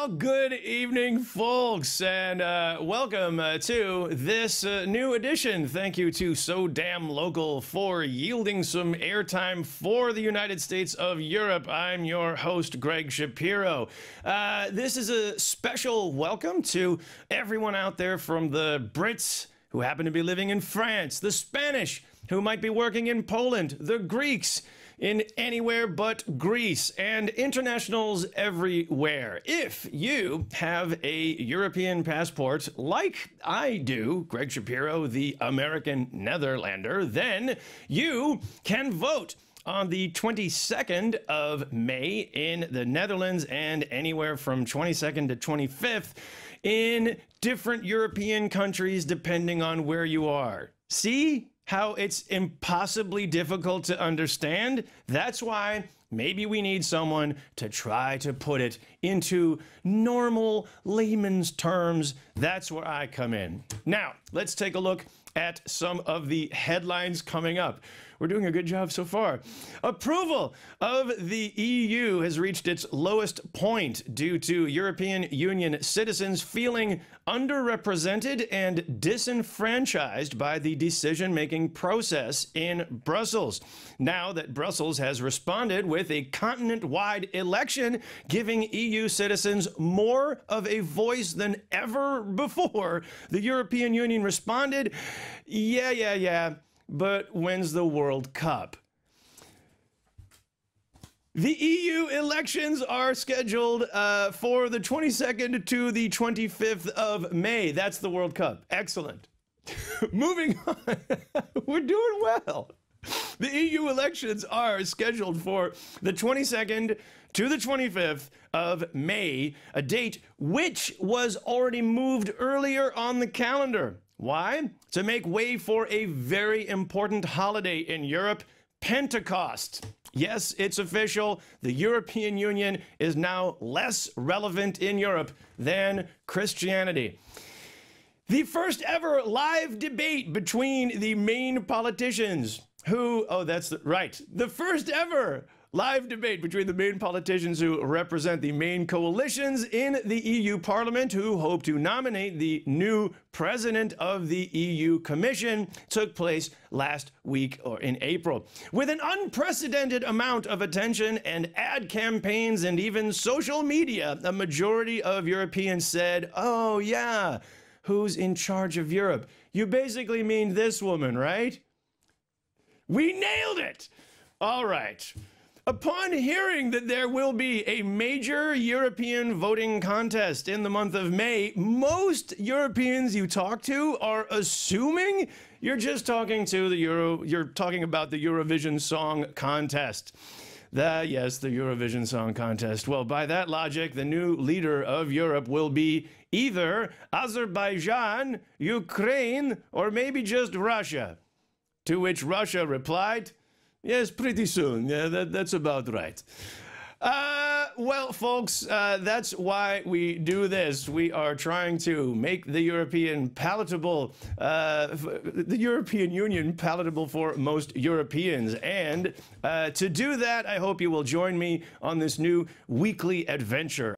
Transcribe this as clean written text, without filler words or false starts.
Well, good evening, folks, and welcome to this new edition. Thank you to So Damn Local for yielding some airtime for the United States of Europe. I'm your host, Greg Shapiro. This is a special welcome to everyone out there, from the Brits who happen to be living in France, the Spanish who might be working in Poland, the Greeks in anywhere but Greece, and internationals everywhere. If you have a European passport, like I do, Greg Shapiro, the American Netherlander, then you can vote on the 22nd of May in the Netherlands and anywhere from 22nd to 25th in different European countries, depending on where you are. See how it's impossibly difficult to understand? That's why maybe we need someone to try to put it into normal layman's terms. That's where I come in. Now, let's take a look at some of the headlines coming up. We're doing a good job so far. Approval of the EU has reached its lowest point due to European Union citizens feeling underrepresented and disenfranchised by the decision-making process in Brussels. Now that Brussels has responded with a continent-wide election, giving EU citizens more of a voice than ever before, the European Union responded, yeah. But when's the World Cup? The EU elections are scheduled for the 22nd to the 25th of May. That's the World Cup. Excellent. Moving on. We're doing well. The EU elections are scheduled for the 22nd to the 25th of May, a date which was already moved earlier on the calendar. Why? To make way for a very important holiday in Europe, Pentecost. Yes, it's official. The European Union is now less relevant in Europe than Christianity. The first ever live debate between the main politicians who, the first ever live debate between the main politicians who represent the main coalitions in the EU Parliament, who hope to nominate the new president of the EU Commission, took place last week, or in April. With an unprecedented amount of attention and ad campaigns and even social media, a majority of Europeans said, "Oh yeah, who's in charge of Europe? You basically mean this woman, right?" We nailed it! All right. Upon hearing that there will be a major European voting contest in the month of May, most Europeans you talk to are assuming you're just talking to you're talking about the Eurovision Song Contest. Yes, the Eurovision Song Contest. Well, by that logic, the new leader of Europe will be either Azerbaijan, Ukraine, or maybe just Russia. To which Russia replied, "Yes, pretty soon. Yeah, that's about right." Well, folks, that's why we do this. We are trying to make the European Union palatable for most Europeans. And to do that, I hope you will join me on this new weekly adventure.